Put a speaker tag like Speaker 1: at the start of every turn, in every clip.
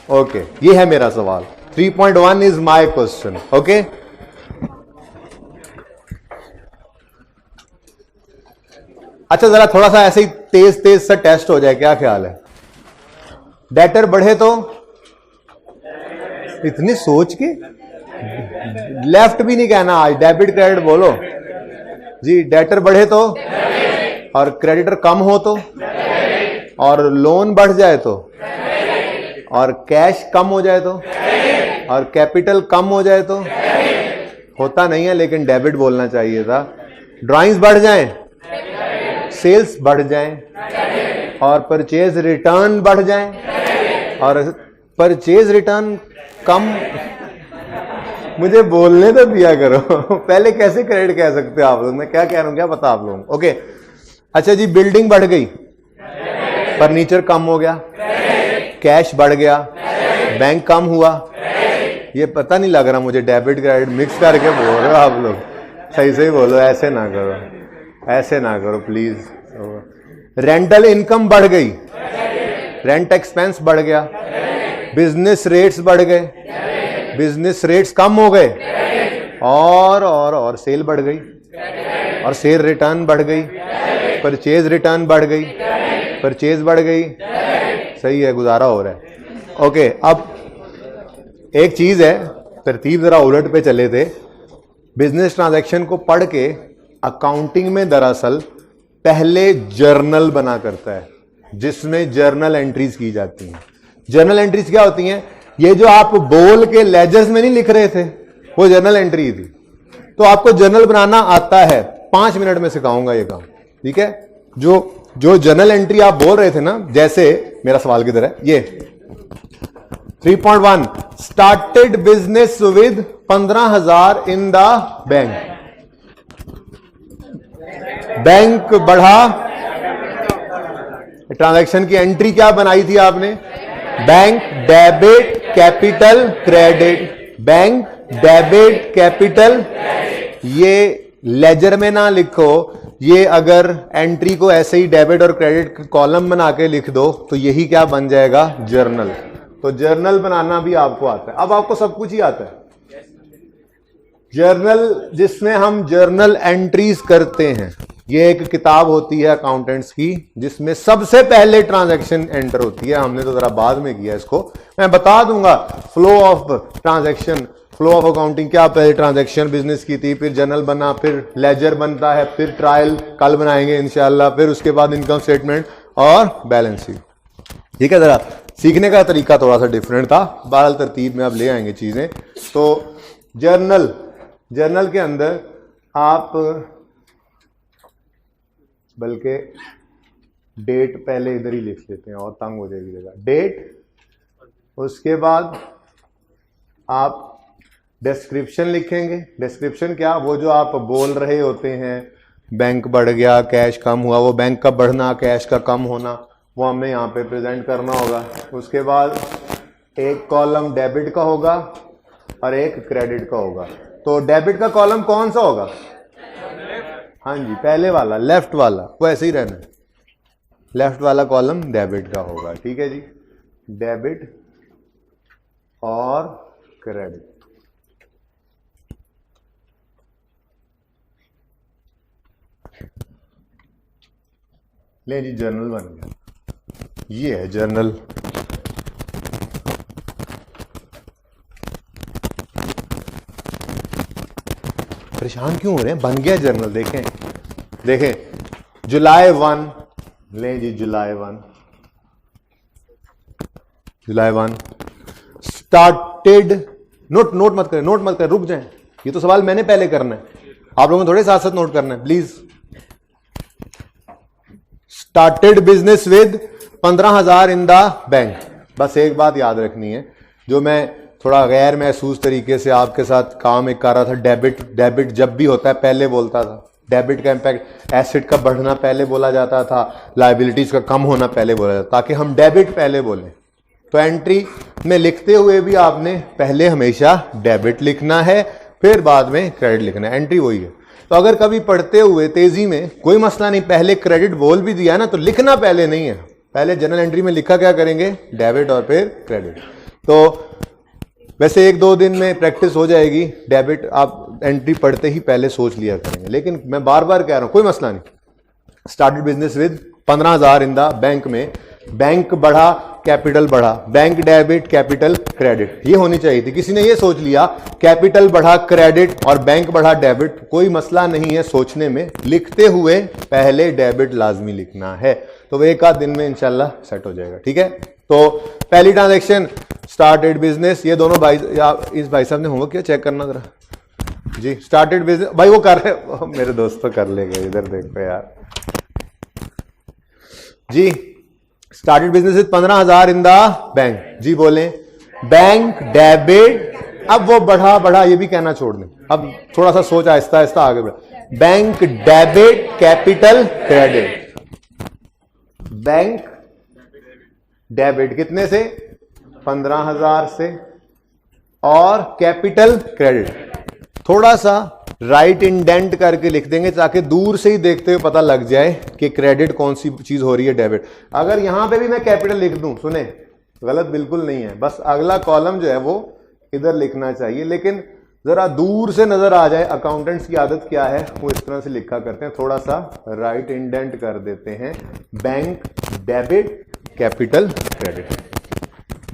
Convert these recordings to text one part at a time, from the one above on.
Speaker 1: Okay, ये है मेरा सवाल। 3.1 इज माय क्वेश्चन। ओके, अच्छा जरा थोड़ा सा ऐसे ही तेज तेज सा टेस्ट हो जाए, क्या ख्याल है? डेटर बढ़े तो इतनी सोच के लेफ्ट भी नहीं कहना आज, डेबिट क्रेडिट बोलो जी। डेटर बढ़े तो, और क्रेडिटर कम हो तो, और लोन बढ़ जाए तो, और कैश कम हो जाए तो, और कैपिटल कम हो जाए तो। होता नहीं है लेकिन डेबिट बोलना चाहिए था। ड्राइंग्स बढ़ जाएं, सेल्स बढ़ जाएं, और परचेज रिटर्न बढ़ जाएं, और परचेज रिटर्न कम। मुझे बोलने तो दिया करो पहले कैसे क्रेडिट कह सकते हो आप लोग? मैं क्या कह रहा हूं, क्या पता आप लोगों को? ओके, अच्छा जी, बिल्डिंग बढ़ गई, फर्नीचर कम हो गया, कैश बढ़ गया, बैंक कम हुआ। ये पता नहीं लग रहा मुझे, डेबिट क्रेडिट मिक्स करके बोल रहे हो आप लोग। सही से ही बोलो, ऐसे ना करो, ऐसे ना करो प्लीज। रेंटल इनकम बढ़ गई, रेंट एक्सपेंस बढ़ गया, बिजनेस रेट्स बढ़ गए, बिजनेस रेट्स कम हो गए, और सेल बढ़ गई, और सेल रिटर्न बढ़ गई, परचेज रिटर्न बढ़ गई, परचेज बढ़ गई। सही है, गुजारा हो रहा है। ओके, अब एक चीज है, तरतीब जरा उलट पे चले थे। बिजनेस ट्रांजैक्शन को पढ़ के अकाउंटिंग में दरअसल पहले जर्नल बना करता है, जिसमें जर्नल एंट्रीज की जाती हैं। जर्नल एंट्रीज क्या होती हैं? ये जो आप बोल के लेजर्स में नहीं लिख रहे थे, वो जर्नल एंट्री थी। तो आपको जर्नल बनाना आता है, 5 मिनट में सिखाऊंगा ये काम, ठीक है? जो जर्नल एंट्री आप बोल रहे थे ना, जैसे मेरा सवाल किधर है, ये 3.1 started business with 15,000 in the bank. Bank बढ़ा, ट्रांजैक्शन की एंट्री क्या बनाई थी आपने? Bank debit capital credit, bank debit capital. ये लेजर में ना लिखो, ये अगर एंट्री को ऐसे ही डेबिट और क्रेडिट कॉलम बना के लिख दो तो यही क्या बन जाएगा? जर्नल। तो जर्नल बनाना भी आपको आता है। अब आपको सब कुछ ही आता है। जर्नल, जिसमें हम जर्नल एंट्रीज करते हैं, ये एक किताब होती है अकाउंटेंट्स की, जिसमें सबसे पहले ट्रांजैक्शन एंटर होती है। हमने तो जरा बाद में किया इसको, मैं बता दूंगा। Flow of transaction, flow of accounting, क्या पहले ट्रांजैक्शन बिजनेस की थी, फिर जर्नल बना, फिर लेजर बनता है, फिर ट्रायल कल बनाएंगे इंशाल्लाह, फिर उसके बाद इनकम स्टेटमेंट और बैलेंस शीट। ठीक है, जरा सीखने का तरीका थोड़ा सा डिफरेंट था, बहरहाल तरतीब में अब ले आएंगे चीजें। तो जर्नल के अंदर आप, बल्कि डेट पहले इधर ही लिख लेते हैं और तंग हो जाएगी जगह। डेट, उसके बाद आप डिस्क्रिप्शन लिखेंगे। डिस्क्रिप्शन क्या? वो जो आप बोल रहे होते हैं, बैंक बढ़ गया, कैश कम हुआ, वो बैंक का बढ़ना, कैश का कम होना, वो हमें यहाँ पे प्रेजेंट करना होगा। उसके बाद एक कॉलम डेबिट का होगा और एक क्रेडिट का होगा। तो डेबिट का कॉलम कौन सा होगा? हाँ जी, पहले वाला, लेफ्ट वाला, वो ऐसे ही रहना है। लेफ्ट वाला कॉलम डेबिट का होगा, ठीक है जी। डेबिट और क्रेडिट। ले जी, जर्नल बन गया। ये है जर्नल। परेशान क्यों हो रहे हैं? बन गया जर्नल। देखें जुलाई 1, ले जी जुलाई 1 स्टार्टेड। नोट मत करें, रुक जाएं। ये तो सवाल मैंने पहले करना है, आप लोगों ने थोड़े साथ साथ नोट करना है please. Started business with 15,000 in the bank. बस एक बात याद रखनी है, जो मैं थोड़ा गैर महसूस तरीके से आपके साथ काम एक कर रहा था। डेबिट जब भी होता है पहले बोलता था। डेबिट का इंपैक्ट, एसेट का बढ़ना पहले बोला जाता था, लायबिलिटीज का कम होना पहले बोला जाता, ताकि हम डेबिट पहले बोलें। तो एंट्री में लिखते हुए भी आपने पहले हमेशा डेबिट लिखना है, फिर बाद में क्रेडिट लिखना है। एंट्री वही है। तो अगर कभी पढ़ते हुए तेजी में कोई मसला नहीं, पहले क्रेडिट बोल भी दिया ना, तो लिखना पहले नहीं है। पहले जनरल एंट्री में लिखा क्या करेंगे? डेबिट और फिर क्रेडिट। तो वैसे 1-2 दिन में प्रैक्टिस हो जाएगी। डेबिट आप एंट्री पढ़ते ही पहले सोच लिया करेंगे, लेकिन मैं बार बार कह रहा हूं कोई मसला नहीं। Started business with 15,000 in the bank में, बैंक बढ़ा कैपिटल बढ़ा, बैंक डेबिट कैपिटल क्रेडिट, ये होनी चाहिए थी। किसी ने ये सोच लिया कैपिटल बढ़ा क्रेडिट और बैंक बढ़ा डेबिट, कोई मसला नहीं है सोचने में, लिखते हुए पहले डेबिट लाजमी लिखना है, तो वो 1 आध दिन में इंशाल्लाह सेट हो जाएगा। ठीक है, तो पहली ट्रांजैक्शन स्टार्टेड बिजनेस, ये दोनों भाई इस भाई साहब ने होमवर्क किया, चेक करना जरा जी। स्टार्टेड बिजनेस भाई वो कर रहे, मेरे दोस्त तो कर लेंगे, इधर देखो यार जी। Started business with 15,000 in the bank, जी बोलें बैंक डेबिट, अब वो बढ़ा बढ़ा ये भी कहना छोड़ दें, अब थोड़ा सा सोच आहिस्ता आहिस्ता आगे बढ़ा। Bank debit capital credit, bank debit कितने से 15,000 से, और कैपिटल क्रेडिट थोड़ा सा राइट इंडेंट करके लिख देंगे ताकि दूर से ही देखते हुए पता लग जाए कि क्रेडिट कौन सी चीज हो रही है, डेबिट। अगर यहां पे भी मैं कैपिटल लिख दूं, सुने गलत बिल्कुल नहीं है, बस अगला कॉलम जो है वो इधर लिखना चाहिए, लेकिन जरा दूर से नजर आ जाए। अकाउंटेंट्स की आदत क्या है, वो इस तरह से लिखा करते हैं, थोड़ा सा राइट इंडेंट कर देते हैं, bank debit capital credit,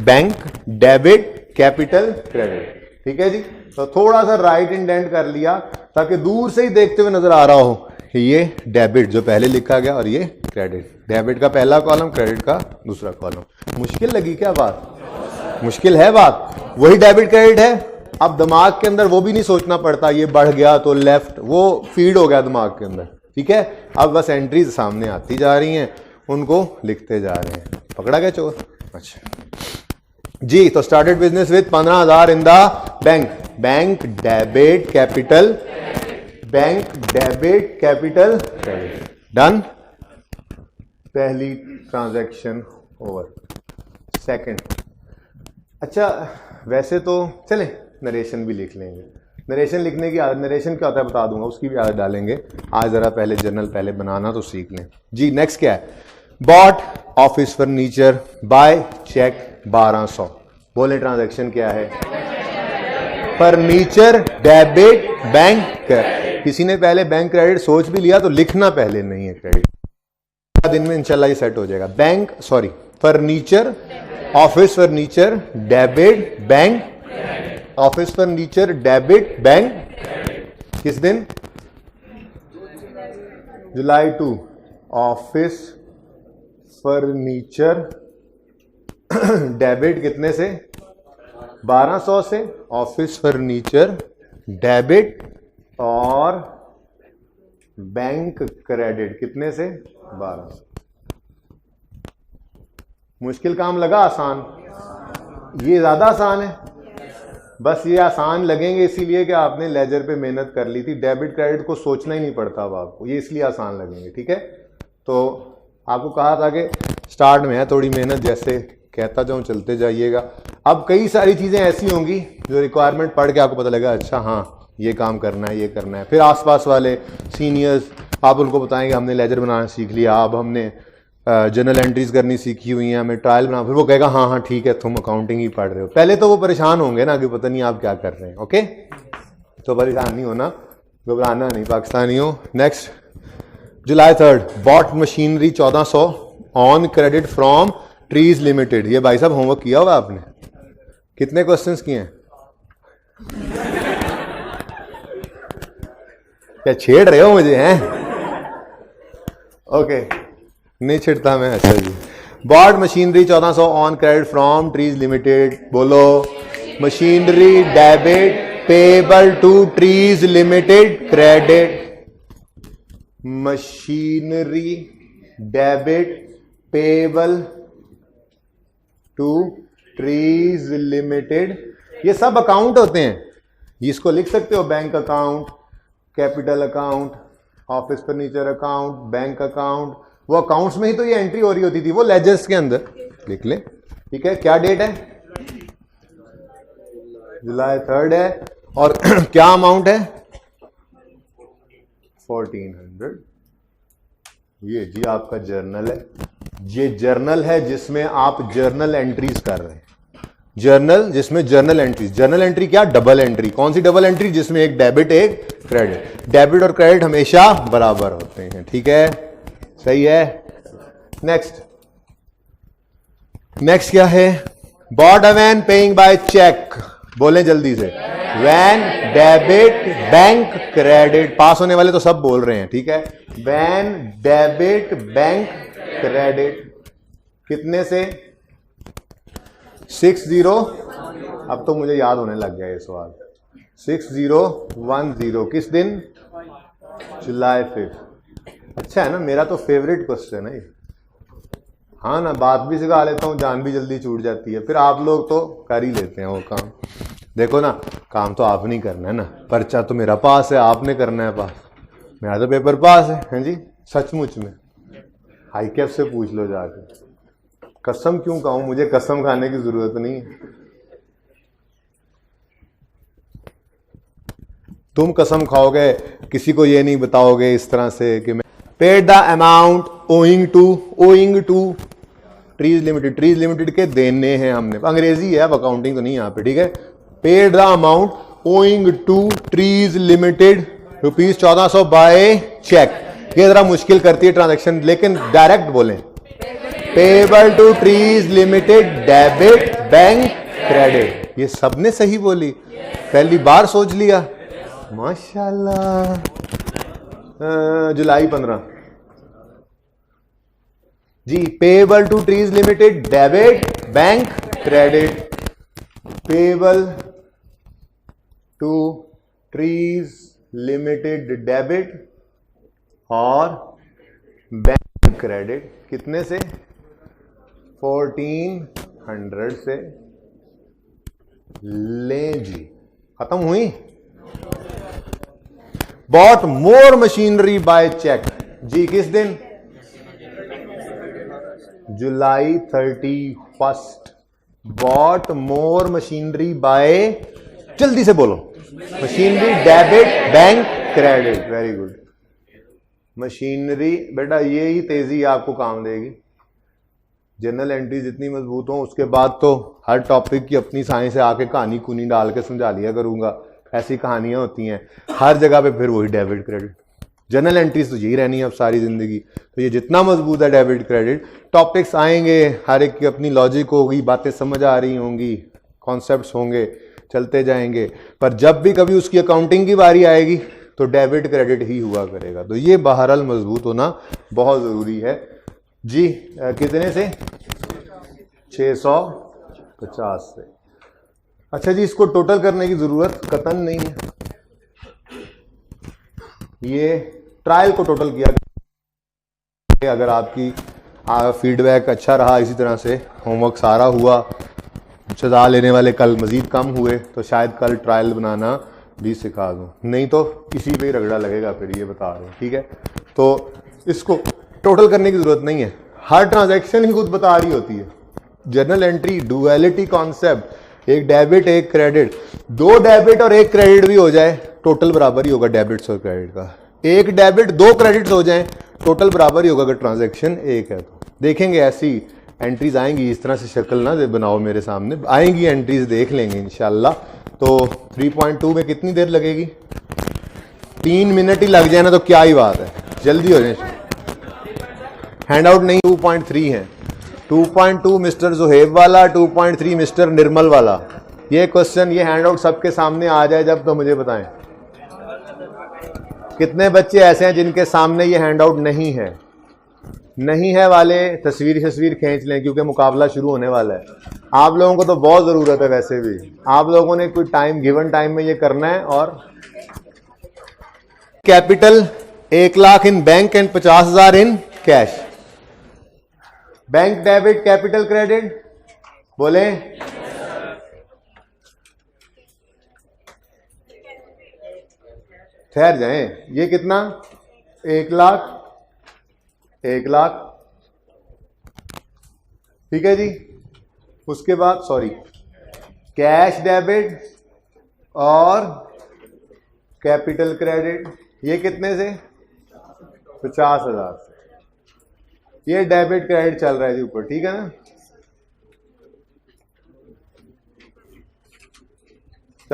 Speaker 1: bank debit capital credit. ठीक है जी, तो थोड़ा सा राइट इंडेंट कर लिया ताकि दूर से ही देखते हुए नजर आ रहा हो ये डेबिट जो पहले लिखा गया और ये क्रेडिट, डेबिट का पहला कॉलम क्रेडिट का दूसरा कॉलम। मुश्किल लगी क्या बात? मुश्किल है बात, वही डेबिट क्रेडिट है। अब दिमाग के अंदर वो भी नहीं सोचना पड़ता ये बढ़ गया तो लेफ्ट, वो फीड हो गया दिमाग के अंदर। ठीक है, अब बस एंट्रीज सामने आती जा रही हैं, उनको लिखते जा रहे हैं। पकड़ा गया चोर? अच्छा जी, तो started business with 15,000 in the bank, bank debit capital, bank debit capital credit, done. पहली ट्रांजैक्शन ओवर। सेकंड, अच्छा वैसे तो चले नरेशन भी लिख लेंगे, नरेशन लिखने की आदत, नरेशन क्या होता है बता दूंगा, उसकी भी आदत डालेंगे आज। जरा पहले जर्नल पहले बनाना तो सीख लें जी। नेक्स्ट क्या है, bought office furniture by cheque 1200, बोले ट्रांजैक्शन क्या है, फर्नीचर डेबिट बैंक। किसी ने पहले बैंक क्रेडिट सोच भी लिया तो लिखना पहले नहीं है क्रेडिट, दिन में इंशाल्लाह ये सेट हो जाएगा। Bank sorry furniture, office furniture debit bank, office furniture debit bank. किस दिन? जुलाई 2, ऑफिस फर्नीचर डेबिट कितने से 1200 से, ऑफिस फर्नीचर डेबिट, और बैंक क्रेडिट कितने से 1200। मुश्किल काम लगा आसान? ये ज्यादा आसान है, बस ये आसान लगेंगे इसीलिए कि आपने लेजर पे मेहनत कर ली थी। डेबिट क्रेडिट को सोचना ही नहीं पड़ता अब आपको, ये इसलिए आसान लगेंगे। ठीक है, तो आपको कहा था कि स्टार्ट में है थोड़ी मेहनत, जैसे कहता जाऊं चलते जाइएगा। अब कई सारी चीजें ऐसी होंगी जो रिक्वायरमेंट पढ़ के आपको पता लगा, अच्छा हाँ ये काम करना है, ये करना है। फिर आसपास वाले सीनियर्स आप उनको बताएंगे हमने लेजर बनाना सीख लिया, अब हमने जर्नल एंट्रीज करनी सीखी हुई हैं, हमें ट्रायल बना, फिर वो कहेगा हाँ हाँ ठीक है तुम अकाउंटिंग ही पढ़ रहे हो। पहले तो वो परेशान होंगे ना कि पता नहीं आप क्या कर रहे हैं। ओके, तो परेशान नहीं होना, घबराना नहीं पाकिस्तानियों। Next, July 3, bought machinery 1400 on credit from Trees Limited. ये भाई साहब होमवर्क किया होगा आपने, कितने क्वेश्चंस किए हैं? क्या छेड़ रहे हो मुझे हैं? ओके, नहीं छिड़ता मैं। अच्छा जी, bought machinery 1400 on credit from Trees Limited, बोलो machinery debit payable to Trees Limited credit, machinery debit payable to Trees Limited. ये सब अकाउंट होते हैं, इसको लिख सकते हो bank account, capital account, office furniture account, bank account. वो अकाउंट्स में ही तो ये एंट्री हो रही होती थी, वो लेजर्स के अंदर लिख ले। ठीक है, क्या डेट है? जुलाई 3 है, और क्या अमाउंट है? 1400। ये जी आपका जर्नल है, ये जर्नल है जिसमें आप जर्नल एंट्रीज कर रहे हैं। जर्नल, जिसमें जर्नल एंट्री, जर्नल एंट्री क्या, डबल एंट्री। कौन सी डबल एंट्री, जिसमें एक डेबिट एक क्रेडिट। डेबिट और क्रेडिट हमेशा बराबर होते हैं, ठीक है, सही है। नेक्स्ट क्या है, bought a van paying by cheque, बोलें जल्दी से, van debit bank credit, pass होने वाले तो सब बोल रहे हैं, ठीक है। वैन डेबिट बैंक क्रेडिट, कितने से, 60, अब तो मुझे याद होने लग गया ये सवाल, 6010, किस दिन, जुलाई 5। अच्छा है ना, मेरा तो फेवरेट क्वेश्चन है। हाँ ना, बात भी सिखा लेता हूँ, जान भी जल्दी छूट जाती है, फिर आप लोग तो कर ही लेते हैं वो काम। देखो ना, काम तो आपने ही करना है ना, पर्चा तो मेरा पास है, आपने करना है पास, मेरा तो पेपर पास है जी, सचमुच में। हाई कैफ से पूछ लो जाके, कसम क्यों खाऊं, मुझे कसम खाने की जरूरत नहीं है। तुम कसम खाओगे, किसी को ये नहीं बताओगे इस तरह से कि मैं paid the amount owing to Trees Limited, Trees Limited के देने हैं हमने, अंग्रेजी है, अब अकाउंटिंग तो नहीं यहाँ पे, ठीक है। Paid the amount owing to Trees Limited ₹1400 by cheque. ये जरा मुश्किल करती है ट्रांजैक्शन, लेकिन डायरेक्ट बोलें, payable to Trees Limited debit bank credit, ये सबने सही बोली, पहली बार सोच लिया, माशाल्लाह। जुलाई 15 जी, payable to Trees Limited debit bank credit, payable to Trees Limited debit और बैंक क्रेडिट, कितने से, 1400 से। लें जी, खत्म हुई। Bought more machinery by check, जी किस दिन, जुलाई 31। बॉट मोर मशीनरी बाय, जल्दी से बोलो, machinery debit bank credit, very good. Machinery, बेटा ये ही तेजी आपको काम देगी। जनरल एंट्री जितनी मजबूत हो, उसके बाद तो हर टॉपिक की अपनी साइंस है, आके कहानी कुनी डाल के समझा लिया करूंगा, ऐसी कहानियां होती हैं हर जगह पे, फिर वही डेबिट क्रेडिट। जनरल एंट्रीज तो यही रहनी है अब सारी जिंदगी, तो ये जितना मजबूत है डेबिट क्रेडिट, टॉपिक्स आएंगे, हर एक की अपनी लॉजिक होगी, बातें समझ आ रही होंगी, कॉन्सेप्ट्स होंगे, चलते जाएंगे, पर जब भी कभी उसकी अकाउंटिंग की बारी आएगी तो डेबिट क्रेडिट ही हुआ करेगा। तो ये बहरहाल मजबूत होना बहुत ज़रूरी है जी। कितने से, 650 से। अच्छा जी, इसको टोटल करने की ज़रूरत कतन नहीं है, ये ट्रायल को टोटल किया। अगर आपकी फीडबैक अच्छा रहा, इसी तरह से होमवर्क सारा हुआ, सजा लेने वाले कल मज़ीद कम हुए, तो शायद कल ट्रायल बनाना भी सिखा दूँ, नहीं तो किसी पे ही रगड़ा लगेगा फिर, ये बता रहा हूँ, ठीक है। तो इसको टोटल करने की ज़रूरत नहीं है, हर ट्रांजैक्शन ही खुद बता रही होती है। जर्नल एंट्री, डुअलिटी कॉन्सेप्ट, एक डेबिट एक क्रेडिट, 2 डेबिट और 1 क्रेडिट भी हो जाए, टोटल बराबर ही होगा डेबिट्स और क्रेडिट का। 1 डेबिट 2 क्रेडिट्स हो जाएं, टोटल बराबर ही होगा अगर ट्रांजैक्शन एक है तो। देखेंगे ऐसी एंट्रीज आएंगी, इस तरह से शक्ल ना बनाओ, मेरे सामने आएंगी एंट्रीज, देख लेंगे इंशाल्लाह। तो 3.2 में कितनी देर लगेगी, 3 मिनट ही लग जाए ना तो क्या ही बात है, जल्दी हो जाए। हैंड आउट नहीं, 2.3 है, 2.2 मिस्टर जुहेब वाला, 2.3 मिस्टर निर्मल वाला। ये क्वेश्चन, ये हैंड आउट सबके सामने आ जाए जब, तो मुझे बताएं कितने बच्चे ऐसे हैं जिनके सामने ये हैंड आउट नहीं है। नहीं है वाले तस्वीर खींच लें, क्योंकि मुकाबला शुरू होने वाला है। आप लोगों को तो बहुत ज़रूरत है, वैसे भी आप लोगों ने कोई टाइम, गिवन टाइम में ये करना है। और capital 1 lakh in bank and 50,000 in cash. Bank debit capital credit, बोले ठहर जाएं, ये कितना, 1 लाख, 1 लाख, ठीक है जी। उसके बाद सॉरी, कैश डेबिट और कैपिटल क्रेडिट, ये कितने से, 50,000 से। ये डेबिट क्रेडिट चल रहा है जी ऊपर, ठीक है ना।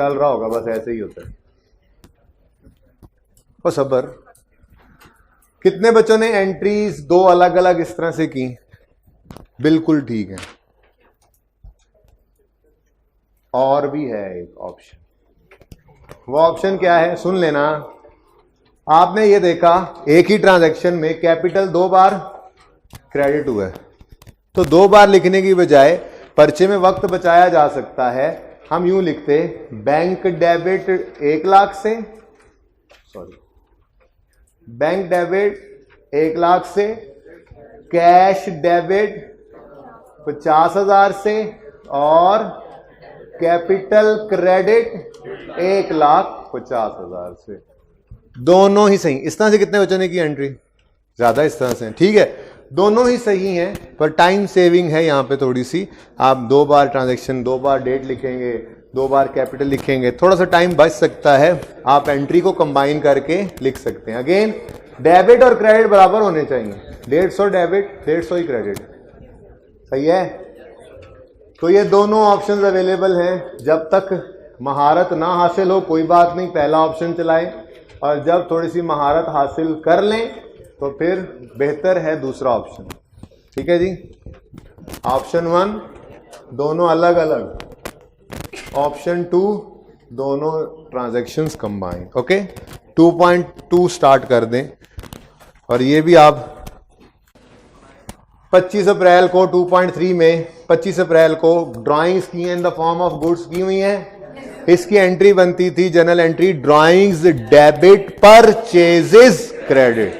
Speaker 1: चल रहा होगा, बस ऐसे ही होता है। ओ सबर, कितने बच्चों ने एंट्रीज दो अलग अलग इस तरह से की? बिल्कुल ठीक है। और भी है एक ऑप्शन, वो ऑप्शन क्या है सुन लेना। आपने ये देखा एक ही ट्रांजैक्शन में कैपिटल 2 बार क्रेडिट हुआ है, तो 2 बार लिखने की बजाय पर्चे में वक्त बचाया जा सकता है। हम यूं लिखते, बैंक डेबिट 1 लाख से, सॉरी, बैंक डेबिट 1 लाख से, कैश डेबिट 50,000 से, और कैपिटल क्रेडिट 1,50,000 से। दोनों ही सही। इस तरह से कितने बच्चों ने की एंट्री? ज्यादा इस तरह से, ठीक है। दोनों ही सही हैं, पर टाइम सेविंग है यहां पे थोड़ी सी। आप 2 बार ट्रांजैक्शन, 2 बार डेट लिखेंगे, 2 बार कैपिटल लिखेंगे, थोड़ा सा टाइम बच सकता है। आप एंट्री को कंबाइन करके लिख सकते हैं। अगेन डेबिट और क्रेडिट बराबर होने चाहिए, 150 डेबिट 150 ही क्रेडिट, सही है। तो ये दोनों ऑप्शंस अवेलेबल हैं। जब तक महारत ना हासिल हो कोई बात नहीं, पहला ऑप्शन चलाएं, और जब थोड़ी सी महारत हासिल कर लें तो फिर बेहतर है दूसरा ऑप्शन। ठीक है जी। ऑप्शन 1 दोनों अलग अलग, ऑप्शन 2 दोनों ट्रांजैक्शंस कंबाइन। ओके, 2.2 स्टार्ट कर दें। और ये भी आप 25 अप्रैल को 2.3 में 25 अप्रैल को ड्राइंग्स की हैं in the form of goods की हुई हैं। इसकी एंट्री बनती थी general entry drawings debit purchases credit.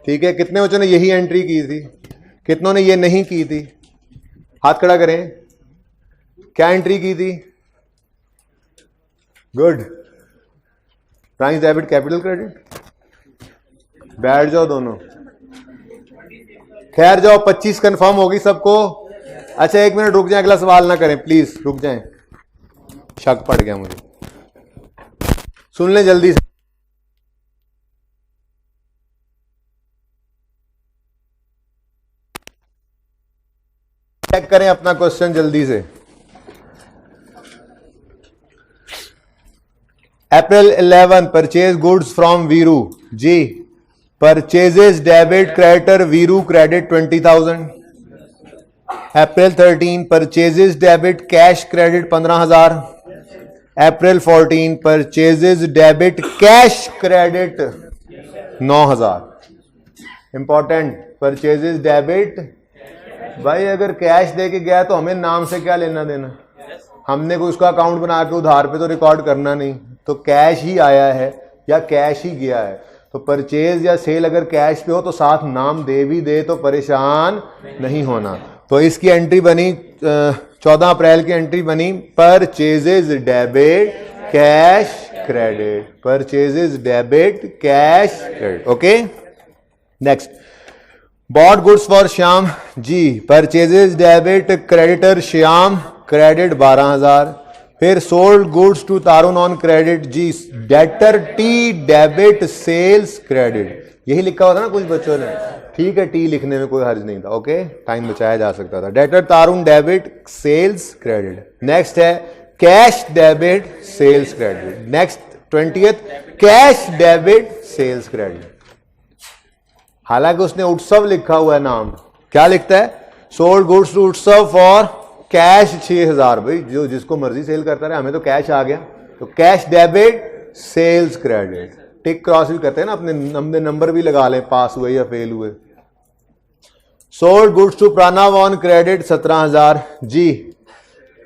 Speaker 1: ठीक है, कितने बच्चों ने यही एंट्री की थी? कितनों ने ये नहीं की थी? हाथ खड़ा करें। क्या एंट्री की थी? Good, drawings debit capital credit. बैठ जाओ दोनों, खैर जाओ। 25 कंफर्म होगी सबको? अच्छा 1 मिनट रुक जाए, अगला सवाल ना करें प्लीज, रुक जाएं, शक पड़ गया मुझे। सुन लें जल्दी से। चेक करें अपना क्वेश्चन जल्दी से। April 11 purchase goods from Viru ji. Purchases debit creditor Viru credit 20,000। April 13 purchases debit cash credit 15,000। April 14 purchases debit cash credit 9,000। Important, purchases debit. भाई अगर कैश दे के गया तो हमें नाम से क्या लेना देना? हमने कोई उसका अकाउंट बना के उधार पे तो रिकॉर्ड करना नहीं, तो कैश ही आया है या कैश ही गया है। तो परचेज या सेल अगर कैश पे हो तो साथ नाम दे भी दे तो परेशान नहीं होना। तो इसकी एंट्री बनी 14 अप्रैल की एंट्री बनी purchases debit cash credit. Purchases debit cash credit. Okay, next bought goods for Shyam ji. Purchases debit creditor Shyam credit 12,000। फिर sold goods to Tarun on credit ji. Debtor T debit sales credit. यही लिखा हुआ था ना कुछ बच्चों ने, ठीक है, टी लिखने में कोई हर्ज नहीं था। ओके, टाइम बचाया जा सकता था। Debtor Tarun debit sales credit. Next है cash debit sales credit. Next 20th cash debit sales credit. हालांकि उसने उत्सव लिखा हुआ है नाम, क्या लिखता है? सोल्ड गुड्स टू उत्सव फॉर कैश 6,000। भाई जो जिसको मर्जी सेल करता रहे, हमें तो कैश आ गया। तो cash debit sales credit. Tick cross भी करते हैं ना, अपने नंबर भी लगा लें, पास हुए या फेल हुए। Sold goods to Pranav on credit 17,000 जी।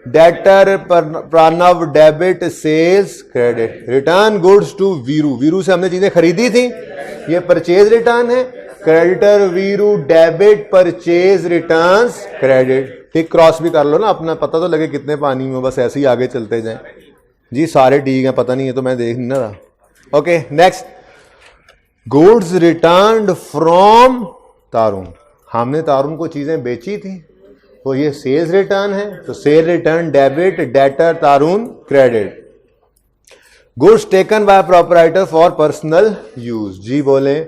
Speaker 1: Debtor Pranav debit sales credit. Return goods to Veeru, Veeru से हमने चीजें खरीदी थी, ये परचेज रिटर्न है। Creditor Veeru debit purchase returns credit. Tick cross भी कर लो ना, अपना पता तो लगे कितने पानी में, बस ऐसे ही आगे चलते जाएं जी। सारे ठीक हैं, पता नहीं है तो मैं देख नहीं रहा। Okay, next goods returned from Tarun. हमने तारुन को चीजें बेची थी तो ये सेल्स रिटर्न है, तो sale return debit debtor Tarun credit. Goods taken by proprietor for personal use जी। बोले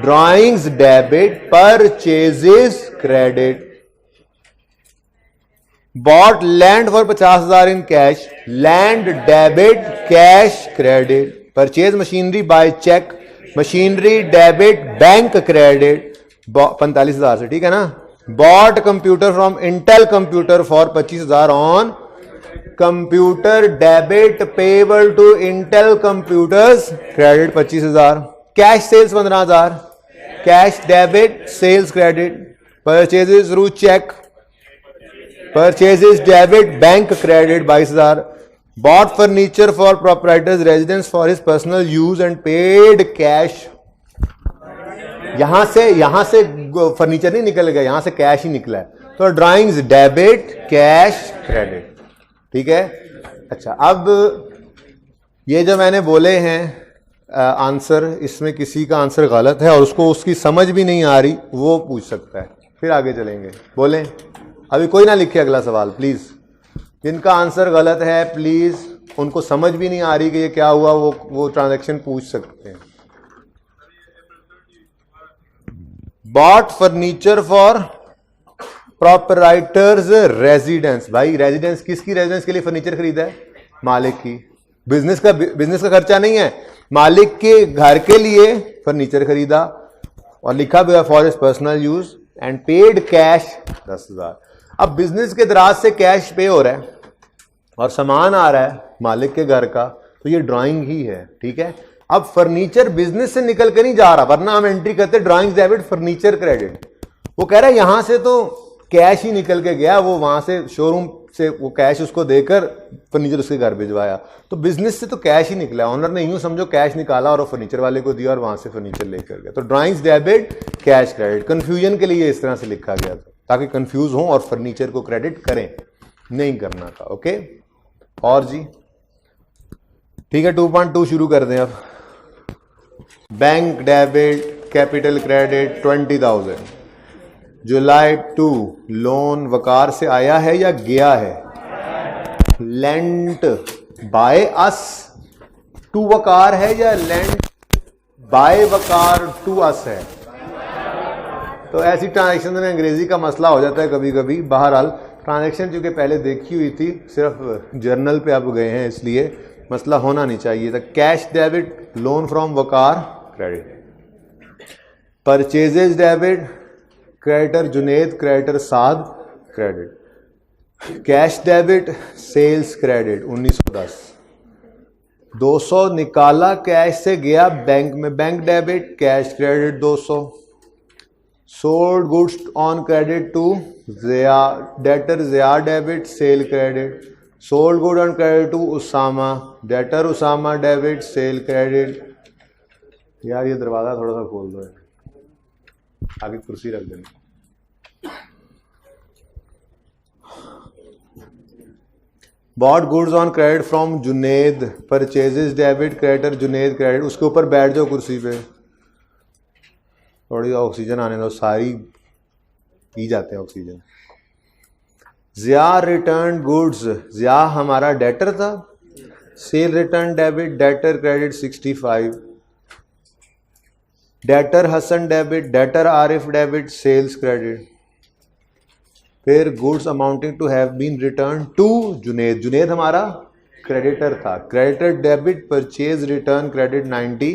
Speaker 1: drawings debit purchases credit. Bought land for 50,000 in cash, land debit cash credit, purchase machinery by cheque, machinery debit bank credit 45,000 से, ठीक है ना। Bought computer from Intel computer for 25,000 on computer debit payable to Intel computers credit 25,000, cash sales 15,000, cash debit sales credit, purchases through cheque, purchases debit bank credit 22,000, bought furniture for proprietor's residence for his personal use and paid cash. यहां से furniture नहीं निकल गया, यहां से cash ही निकला है, तो ड्राइंग्स डेबिट कैश क्रेडिट, ठीक है। अच्छा, अब ये जो मैंने बोले हैं आंसर, इसमें किसी का आंसर गलत है और उसको उसकी समझ भी नहीं आ रही, वो पूछ सकता है, फिर आगे चलेंगे। बोलें, अभी कोई ना लिखे अगला सवाल प्लीज। जिनका आंसर गलत है प्लीज, उनको समझ भी नहीं आ रही कि ये क्या हुआ, वो ट्रांजैक्शन पूछ सकते हैं। Bought furniture for proprietor's residence, भाई रेजिडेंस किसकी, रेजिडेंस के लिए फर्नीचर खरीदा है? मालिक की। बिजनेस का खर्चा नहीं है, मालिक के घर के लिए फर्नीचर खरीदा और लिखा भी है for his personal use and paid cash 10,000। अब बिजनेस के दराज से कैश पे हो रहा है और सामान आ रहा है मालिक के घर का, तो ये ड्राइंग ही है, ठीक है। अब फर्नीचर बिजनेस से निकल कर नहीं जा रहा, वरना हम एंट्री करते ड्राइंग्स डेबिट फर्नीचर क्रेडिट। वो कह रहा है यहां से तो कैश ही निकल के गया, वो वहां से शोरूम से वो कैश उसको देकर फर्नीचर उसके घर भिजवाया, तो बिजनेस से तो कैश ही निकला। ऑनर ने यूं समझो कैश निकाला और फर्नीचर वाले को दिया और वहां से फर्नीचर लेकर गया, तो drawings debit cash credit. Confusion के लिए इस तरह से लिखा गया था ताकि कंफ्यूज हो और फर्नीचर को क्रेडिट करें, नहीं करना था। ओके, और जी ठीक है, 2.2 शुरू कर दें अब। Bank debit capital credit 20,000, July 2 loan Waqar से आया है या गया है? Lent by us to Waqar है या lent by Waqar to us है? तो ऐसी ट्रांजैक्शन में अंग्रेजी का मसला हो जाता है कभी कभी। बहरहाल ट्रांजैक्शन चूंकि पहले देखी हुई थी, सिर्फ जर्नल पे अब गए हैं, इसलिए मसला होना नहीं चाहिए था। Cash debit loan from Waqar credit, purchases debit creditor Juned creditor Saad credit, cash debit sales credit 1910, 200 निकाला कैश से गया बैंक में, bank debit cash credit 200, sold goods on credit to Zia debtor Zia debit sale credit, sold good on credit to Usama debtor Usama debit sale credit. यार ये दरवाज़ा थोड़ा सा खोल दो, आगे कुर्सी रख देना। Bought goods on credit from Junaid, purchases debit creditor Junaid credit. उसके ऊपर बैठ जाओ कुर्सी पे, थोड़ी ऑक्सीजन आने दो, सारी पी जाते हैं oxygen. Zia return goods, Zia हमारा डेटर था, sale return debit debtor credit 65, debtor Hasan debit debtor Arif debit sales credit. फिर goods amounting to have been return to Junaid, Junaid हमारा क्रेडिटर था, creditor debit purchase return credit 90,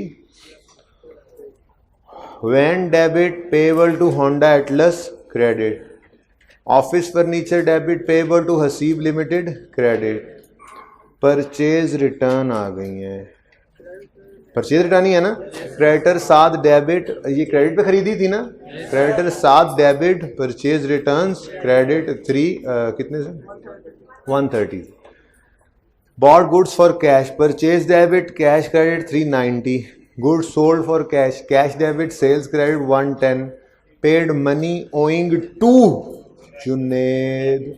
Speaker 1: van debit payable to Honda Atlas credit, office furniture debit payable to Haseeb Limited credit. Purchase return आ गई है, purchase return ही है ना। Creditor साथ debit, ये credit पे खरीदी थी ना, क्रेडिटर साथ डेबिट परचेज रिटर्न्स क्रेडिट 3 कितने से 130। Bought goods for cash, purchase debit cash credit 390, goods sold for cash, cash debit sales credit 110, paid money owing to Junaid,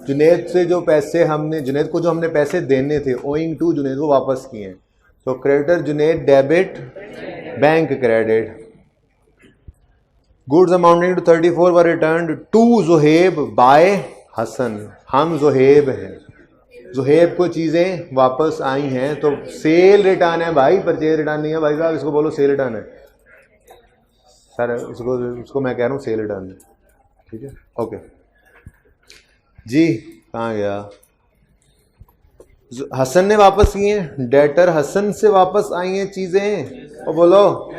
Speaker 1: Juned से जो पैसे हमने, जुनेद को जो हमने पैसे देने थे, ओइंग टू जुनेद, वो वापस किए हैं, तो creditor Juned debit bank credit. Goods amounting to 34 were returned to Juhaib by Hasan, हम जुहेब हैं, जुहेब को चीजें वापस आई हैं, तो सेल रिटर्न है भाई, परचेज रिटर्न नहीं है भाई साहब, इसको बोलो सेल रिटर्न है सर, इसको मैं कह रहा हूँ सेल रिटर्न, ठीक है। ओके जी, कहाँ गया? हसन ने वापस किए, डेटर हसन से वापस आई हैं चीजें। और बोलो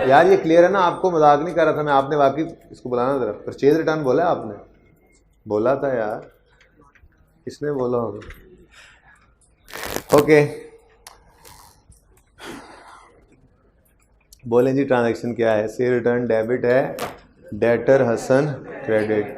Speaker 1: यार ये क्लियर है ना? आपको मजाक नहीं कर रहा था मैं, आपने वाकई इसको बुलाना जरा। परचेज रिटर्न बोला है आपने? बोला था यार, किसने बोला होगा? ओके बोलें जी ट्रांजैक्शन क्या है? सेल रिटर्न डेबिट है, debtor Hasan credit.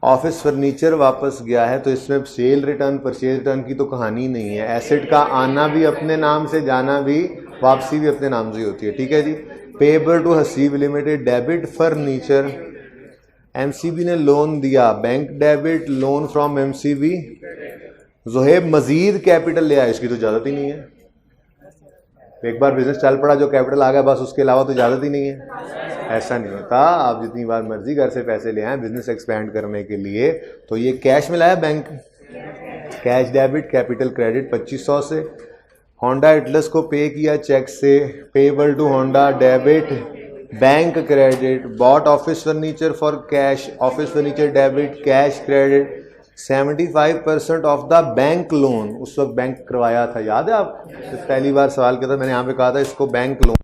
Speaker 1: Office furniture वापस गया है, तो इसमें सेल रिटर्न परचेज रिटर्न की तो कहानी नहीं है। एसेट का आना भी अपने नाम से, जाना भी, वापसी भी अपने नाम से होती है। ठीक है जी। Payable to Haseeb Limited debit furniture, MCB ने लोन दिया, bank debit, loan from MCB. Zohaib Majeed capital ले आया, इसकी तो इजाजत ही नहीं है। एक बार बिजनेस चल पड़ा, जो कैपिटल आ गया बस, उसके अलावा तो इजाजत ही नहीं है। ऐसा नहीं होता। आप जितनी बार मर्जी घर से पैसे ले आए बिजनेस एक्सपैंड करने के लिए, तो ये कैश में लाया bank, cash debit, capital credit 2500 से। होंडा एटलस को पे किया चेक से, payable to Honda debit, bank credit. Bought office furniture for cash, office furniture debit, cash credit. 75% of the bank loan, उस वक्त बैंक करवाया था, याद है आप? तो पहली बार सवाल किया था मैंने, यहाँ पे कहा था इसको बैंक लोन।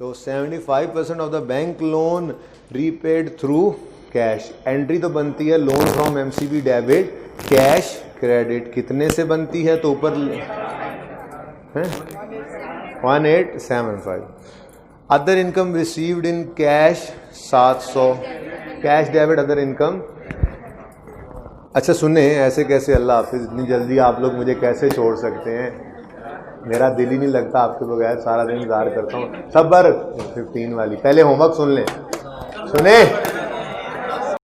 Speaker 1: तो 75% of the bank loan repaid through cash. Entry तो बनती है loan from MCB debit, cash credit. कितने से बनती है? तो ऊपर 1875। Other income received in cash 700, cash debit other income. अच्छा सुने, ऐसे कैसे? अल्लाह हाफिज़, इतनी जल्दी आप लोग मुझे कैसे छोड़ सकते हैं? मेरा दिल ही नहीं लगता आपके बगैर, सारा दिन इंतजार करता हूँ। सब्र 15 वाली, पहले होमवर्क सुन लें। सुने